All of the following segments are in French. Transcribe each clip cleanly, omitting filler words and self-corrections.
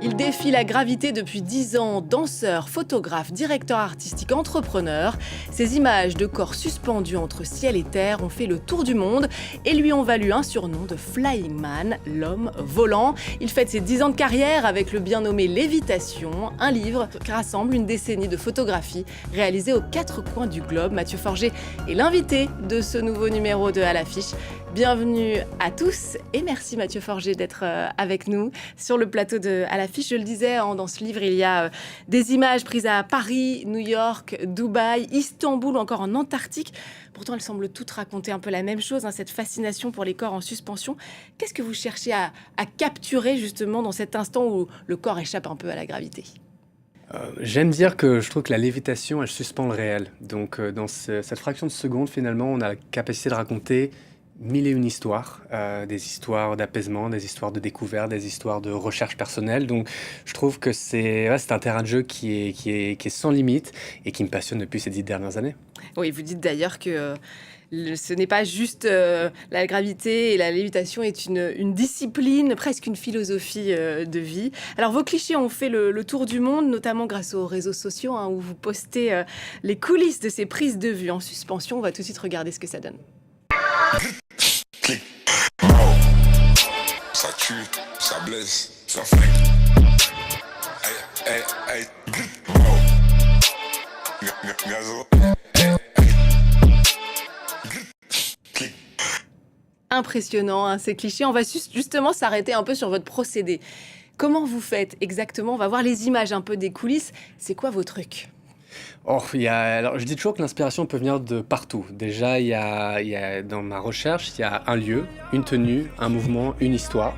Il défie la gravité depuis 10 ans, danseur, photographe, directeur artistique, entrepreneur. Ces images de corps suspendus entre ciel et terre ont fait le tour du monde et lui ont valu un surnom de Flying Man, l'homme volant. Il fête ses 10 ans de carrière avec le bien nommé Lévitation, un livre qui rassemble une décennie de photographies réalisées aux 4 coins du globe. Mathieu Forget est l'invité de ce nouveau numéro de À l'affiche. Bienvenue à tous et merci Mathieu Forget d'être avec nous sur le plateau de À l'affiche. Je le disais, dans ce livre, il y a des images prises à Paris, New York, Dubaï, Istanbul ou encore en Antarctique. Pourtant, elles semblent toutes raconter un peu la même chose, cette fascination pour les corps en suspension. Qu'est-ce que vous cherchez à capturer justement dans cet instant où le corps échappe un peu à la gravité ? J'aime dire que je trouve que la lévitation, elle suspend le réel. Donc, dans cette fraction de seconde, finalement, on a la capacité de raconter 1001 histoires, des histoires d'apaisement, des histoires de découverte, des histoires de recherche personnelle. Donc, je trouve que c'est un terrain de jeu qui est sans limite et qui me passionne depuis ces 10 dernières années. Oui, vous dites d'ailleurs que ce n'est pas juste la gravité et la lévitation est une discipline, presque une philosophie de vie. Alors, vos clichés ont fait le tour du monde, notamment grâce aux réseaux sociaux, où vous postez les coulisses de ces prises de vue en suspension. On va tout de suite regarder ce que ça donne. Ça tue, ça blesse, ça fait. Hey, hey, Impressionnant, ces clichés. On va justement s'arrêter un peu sur votre procédé. Comment vous faites exactement ? On va voir les images un peu des coulisses. C'est quoi vos trucs ? Alors, je dis toujours que l'inspiration peut venir de partout. Déjà, dans ma recherche, il y a un lieu, une tenue, un mouvement, une histoire.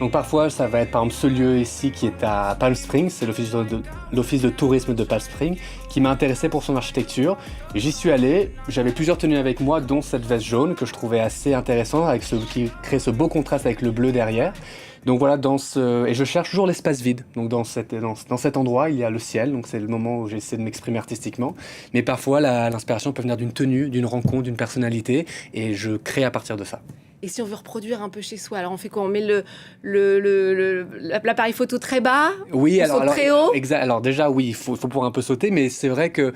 Donc parfois, ça va être par exemple ce lieu ici qui est à Palm Springs, c'est l'office de tourisme de Palm Springs, qui m'a intéressé pour son architecture. J'y suis allé, j'avais plusieurs tenues avec moi, dont cette veste jaune que je trouvais assez intéressante, qui crée ce beau contraste avec le bleu derrière. Donc voilà, et je cherche toujours l'espace vide. Donc dans cet endroit, il y a le ciel, donc c'est le moment où j'essaie de m'exprimer artistiquement. Mais parfois, l'inspiration peut venir d'une tenue, d'une rencontre, d'une personnalité, et je crée à partir de ça. Et si on veut reproduire un peu chez soi, alors on fait quoi ? On met l'appareil photo très bas ? Oui, on saute très haut ? Exact. Alors déjà, oui, il faut pouvoir un peu sauter, mais c'est vrai que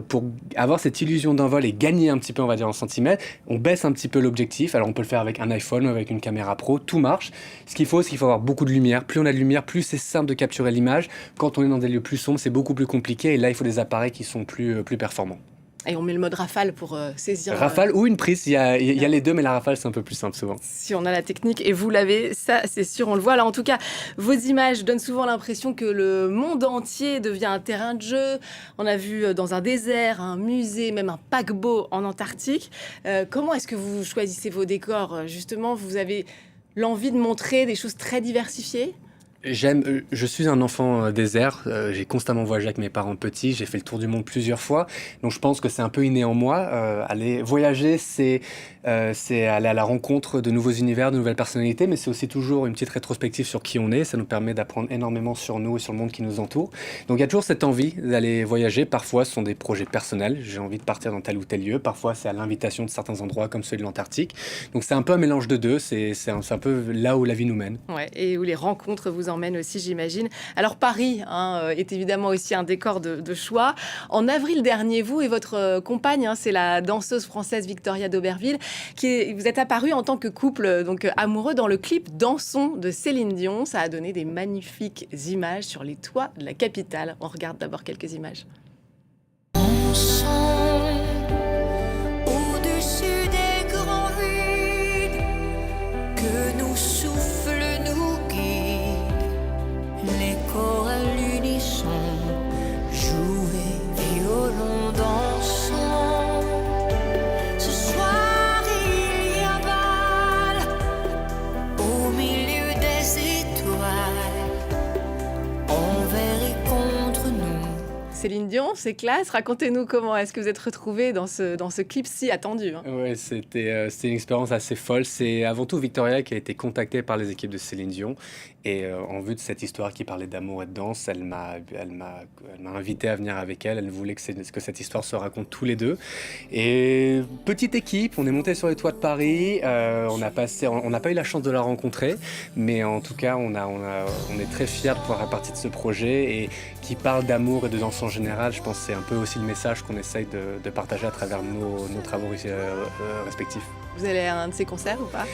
pour avoir cette illusion d'un vol et gagner un petit peu, on va dire, en centimètres, on baisse un petit peu l'objectif. Alors on peut le faire avec un iPhone ou avec une caméra pro, tout marche. Ce qu'il faut, c'est qu'il faut avoir beaucoup de lumière. Plus on a de lumière, plus c'est simple de capturer l'image. Quand on est dans des lieux plus sombres, c'est beaucoup plus compliqué, et là, il faut des appareils qui sont plus performants. Et on met le mode rafale pour saisir... Rafale ou une prise, il y a les deux, mais la rafale, c'est un peu plus simple souvent. Si on a la technique, et vous l'avez, ça c'est sûr, on le voit. Alors en tout cas, vos images donnent souvent l'impression que le monde entier devient un terrain de jeu. On a vu dans un désert, un musée, même un paquebot en Antarctique. Comment est-ce que vous choisissez vos décors ? Justement, vous avez l'envie de montrer des choses très diversifiées ? Je suis un enfant désert, j'ai constamment voyagé avec mes parents petits, j'ai fait le tour du monde plusieurs fois, donc je pense que c'est un peu inné en moi. Aller voyager, c'est aller à la rencontre de nouveaux univers, de nouvelles personnalités, mais c'est aussi toujours une petite rétrospective sur qui on est, ça nous permet d'apprendre énormément sur nous et sur le monde qui nous entoure. Donc il y a toujours cette envie d'aller voyager, parfois ce sont des projets personnels, j'ai envie de partir dans tel ou tel lieu, parfois c'est à l'invitation de certains endroits comme celui de l'Antarctique, donc c'est un peu un mélange de deux, c'est un peu là où la vie nous mène. Ouais, et où les rencontres vous emmènent aussi, j'imagine. Alors Paris est évidemment aussi un décor de choix. En avril dernier, vous et votre compagne, c'est la danseuse française Victoria d'Auberville, vous êtes apparus en tant que couple donc amoureux dans le clip Dansons de Céline Dion. Ça a donné des magnifiques images sur les toits de la capitale. On regarde d'abord quelques images. Au-dessus des grands vides que nous souffle nous guide, les corps à l'unisson, jouer violon dansant. Ce soir il y a bal au milieu des étoiles, envers et contre nous. Céline Dion, c'est classe. Racontez-nous comment est-ce que vous êtes retrouvés dans ce clip si attendu. Ouais, c'était une expérience assez folle. C'est avant tout Victoria qui a été contactée par les équipes de Céline Dion Et en vue de cette histoire qui parlait d'amour et de danse, elle m'a invité à venir avec elle. Elle voulait que cette histoire se raconte tous les deux. Et petite équipe, on est monté sur les toits de Paris. On n'a pas eu la chance de la rencontrer, mais en tout cas, on est très fiers de pouvoir faire partie de ce projet et qui parle d'amour et de danse en général. Je pense que c'est un peu aussi le message qu'on essaye de partager à travers nos travaux respectifs. Vous allez à un de ces concerts ou pas?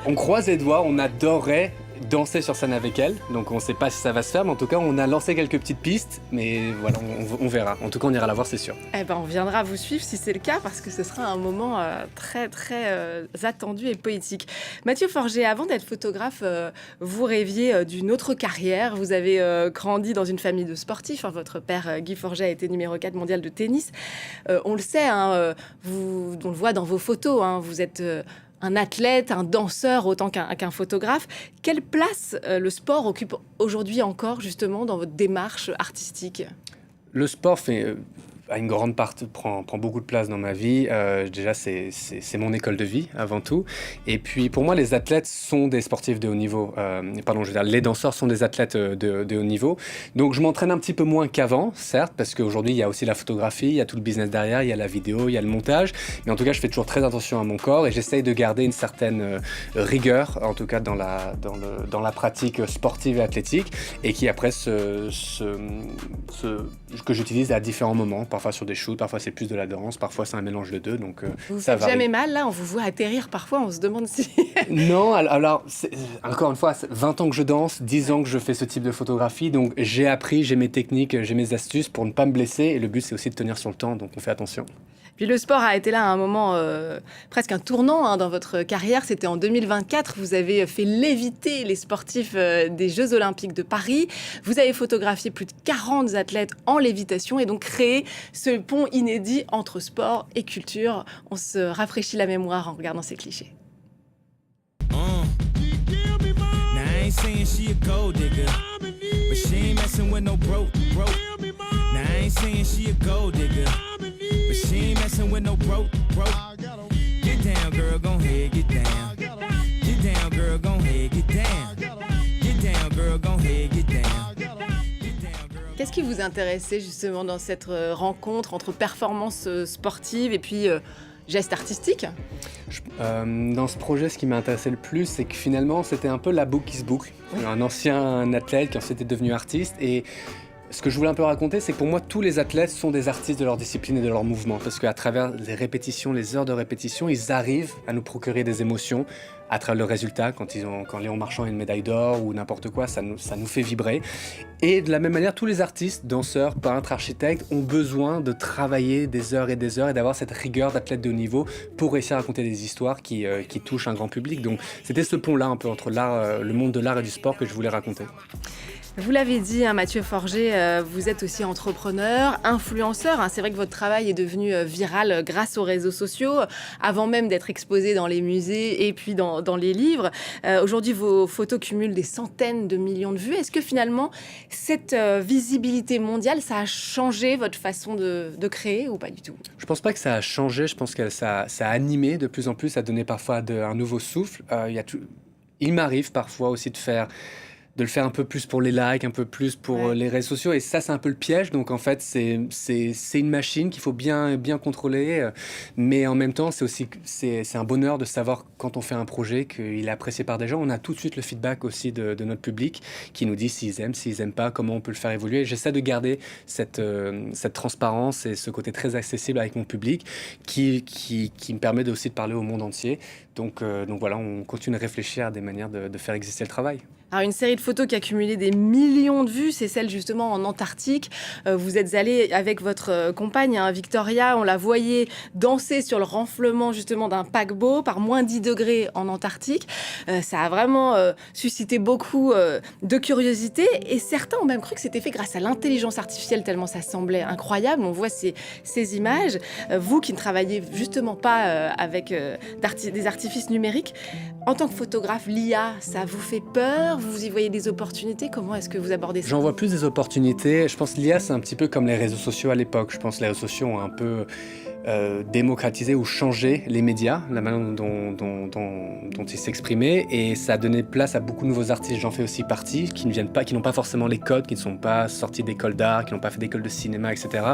On croise les doigts, on adorerait danser sur scène avec elle, donc on ne sait pas si ça va se faire, mais en tout cas on a lancé quelques petites pistes, mais voilà, on verra. En tout cas on ira la voir, c'est sûr. Eh ben, on viendra vous suivre si c'est le cas, parce que ce sera un moment très attendu et poétique. Mathieu Forget, avant d'être photographe, vous rêviez d'une autre carrière. Vous avez grandi dans une famille de sportifs. Votre père, Guy Forget, a été numéro 4 mondial de tennis. On le sait, on le voit dans vos photos, vous êtes un athlète, un danseur autant qu'un photographe. Quelle place le sport occupe aujourd'hui encore justement dans votre démarche artistique ? Le sport a une grande partie, prend beaucoup de place dans ma vie. Déjà, c'est mon école de vie avant tout. Et puis, pour moi, les athlètes sont des sportifs de haut niveau. Les danseurs sont des athlètes de haut niveau. Donc, je m'entraîne un petit peu moins qu'avant, certes, parce qu'aujourd'hui, il y a aussi la photographie, il y a tout le business derrière, il y a la vidéo, il y a le montage. Mais en tout cas, je fais toujours très attention à mon corps et j'essaye de garder une certaine rigueur, en tout cas dans la pratique sportive et athlétique, et qui après que j'utilise à différents moments. Parfois sur des shoots, parfois c'est plus de la danse, parfois c'est un mélange de deux, donc vous ça faites varie. Jamais mal, là, on vous voit atterrir parfois, on se demande si... Non, alors encore une fois, 20 ans que je danse, 10 ans que je fais ce type de photographie, donc j'ai appris, j'ai mes techniques, j'ai mes astuces pour ne pas me blesser, et le but c'est aussi de tenir sur le temps, donc on fait attention. Puis le sport a été là à un moment, presque un tournant dans votre carrière. C'était en 2024, vous avez fait léviter les sportifs des Jeux Olympiques de Paris. Vous avez photographié plus de 40 athlètes en lévitation et donc créé ce pont inédit entre sport et culture. On se rafraîchit la mémoire en regardant ces clichés. But she ain't messing with no broke. Get down, girl, gon' head, get down. Get down, girl, gon' head, get down. Get down, girl, gon' head, get down. Qu'est-ce qui vous intéressait justement dans cette rencontre entre performance sportive et puis gestes artistiques ? Dans ce projet, ce qui m'a intéressé le plus, c'est que finalement, c'était un peu la boucle qui se boucle. Oui. Un ancien athlète qui ensuite est devenu artiste et ce que je voulais un peu raconter, c'est que pour moi, tous les athlètes sont des artistes de leur discipline et de leur mouvement. Parce qu'à travers les répétitions, les heures de répétition, ils arrivent à nous procurer des émotions à travers le résultat. Quand Léon Marchand a une médaille d'or ou n'importe quoi, ça nous fait vibrer. Et de la même manière, tous les artistes, danseurs, peintres, architectes, ont besoin de travailler des heures et d'avoir cette rigueur d'athlète de haut niveau pour réussir à raconter des histoires qui touchent un grand public. Donc c'était ce pont-là un peu entre le monde de l'art et du sport que je voulais raconter. Vous l'avez dit, Mathieu Forget, vous êtes aussi entrepreneur, influenceur. C'est vrai que votre travail est devenu viral grâce aux réseaux sociaux, avant même d'être exposé dans les musées et puis dans les livres. Aujourd'hui, vos photos cumulent des centaines de millions de vues. Est-ce que finalement, cette visibilité mondiale, ça a changé votre façon de créer ou pas du tout ? Je pense pas que ça a changé. Je pense que ça a animé de plus en plus, ça a donné parfois un nouveau souffle. Il m'arrive parfois aussi de le faire un peu plus pour les likes, un peu plus pour les réseaux sociaux. Et ça, c'est un peu le piège. Donc, en fait, c'est une machine qu'il faut bien contrôler. Mais en même temps, c'est un bonheur de savoir quand on fait un projet qu'il est apprécié par des gens. On a tout de suite le feedback aussi de notre public qui nous dit s'ils aiment pas, comment on peut le faire évoluer. J'essaie de garder cette transparence et ce côté très accessible avec mon public qui me permet aussi de parler au monde entier. Donc voilà, on continue de réfléchir à des manières de faire exister le travail. Alors une série de photos qui a cumulé des millions de vues, c'est celle justement en Antarctique. Vous êtes allé avec votre compagne, Victoria, on la voyait danser sur le renflement justement d'un paquebot par moins 10 degrés en Antarctique. Ça a vraiment suscité beaucoup de curiosité et certains ont même cru que c'était fait grâce à l'intelligence artificielle tellement ça semblait incroyable. On voit ces images. Vous qui ne travaillez justement pas avec des artifices numériques, en tant que photographe, l'IA, ça vous fait peur ? Vous y voyez des opportunités ? Comment est-ce que vous abordez ça ? J'en vois plus des opportunités. Je pense que l'IA, c'est un petit peu comme les réseaux sociaux à l'époque. Je pense que les réseaux sociaux ont un peu démocratiser ou changer les médias, la manière dont ils s'exprimaient, et ça a donné place à beaucoup de nouveaux artistes, j'en fais aussi partie, qui n'ont pas forcément les codes, qui ne sont pas sortis d'école d'art, qui n'ont pas fait d'école de cinéma, etc.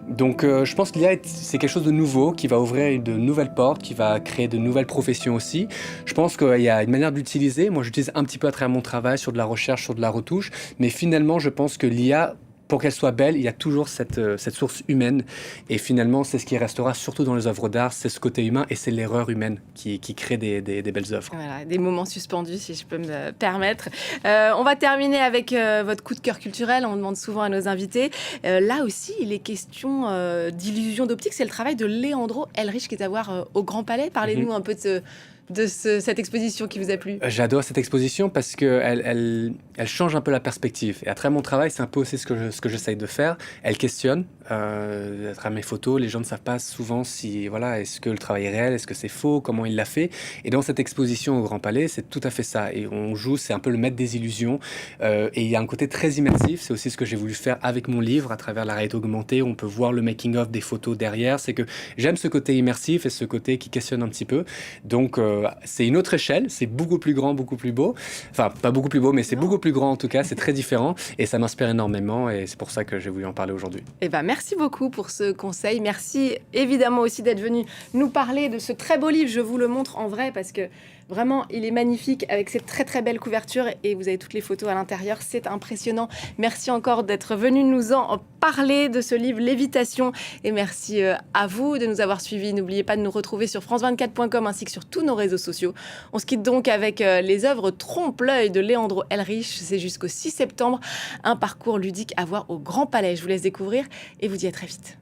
Donc je pense qu'il y a, c'est quelque chose de nouveau, qui va ouvrir de nouvelles portes, qui va créer de nouvelles professions aussi. Je pense qu'il y a une manière d'utiliser, moi j'utilise un petit peu à travers mon travail, sur de la recherche, sur de la retouche, mais finalement je pense que l'IA, pour qu'elle soit belle, il y a toujours cette source humaine. Et finalement, c'est ce qui restera surtout dans les œuvres d'art, c'est ce côté humain et c'est l'erreur humaine qui crée des belles œuvres. Voilà, des moments suspendus, si je peux me permettre. On va terminer avec votre coup de cœur culturel. On demande souvent à nos invités. Là aussi, il est question d'illusion d'optique. C'est le travail de Leandro Ehrlich qui est à voir au Grand Palais. Parlez-nous un peu de cette exposition qui vous a plu. J'adore cette exposition parce qu'elle elle change un peu la perspective. Et à travers mon travail, c'est un peu aussi ce que j'essaye de faire. Elle questionne. À travers mes photos, les gens ne savent pas souvent si, voilà, est-ce que le travail est réel, est-ce que c'est faux, comment il l'a fait. Et dans cette exposition au Grand Palais, c'est tout à fait ça. Et on joue, c'est un peu le maître des illusions. Et il y a un côté très immersif. C'est aussi ce que j'ai voulu faire avec mon livre, à travers la réalité augmentée. On peut voir le making-of des photos derrière. C'est que j'aime ce côté immersif et ce côté qui questionne un petit peu. Donc, c'est une autre échelle. C'est beaucoup plus grand, beaucoup plus beau. Enfin, pas beaucoup plus beau, mais c'est beaucoup plus grand en tout cas. C'est très différent. Et ça m'inspire énormément. Et c'est pour ça que j'ai voulu en parler aujourd'hui. Eh ben, merci beaucoup pour ce conseil. Merci évidemment aussi d'être venu nous parler de ce très beau livre. Je vous le montre en vrai parce que vraiment, il est magnifique avec cette très très belle couverture et vous avez toutes les photos à l'intérieur. C'est impressionnant. Merci encore d'être venu nous en parler de ce livre Lévitation et merci à vous de nous avoir suivis. N'oubliez pas de nous retrouver sur france24.com ainsi que sur tous nos réseaux sociaux. On se quitte donc avec les œuvres Trompe-l'œil de Leandro Ehrlich. C'est jusqu'au 6 septembre. Un parcours ludique à voir au Grand Palais. Je vous laisse découvrir et vous dis à très vite.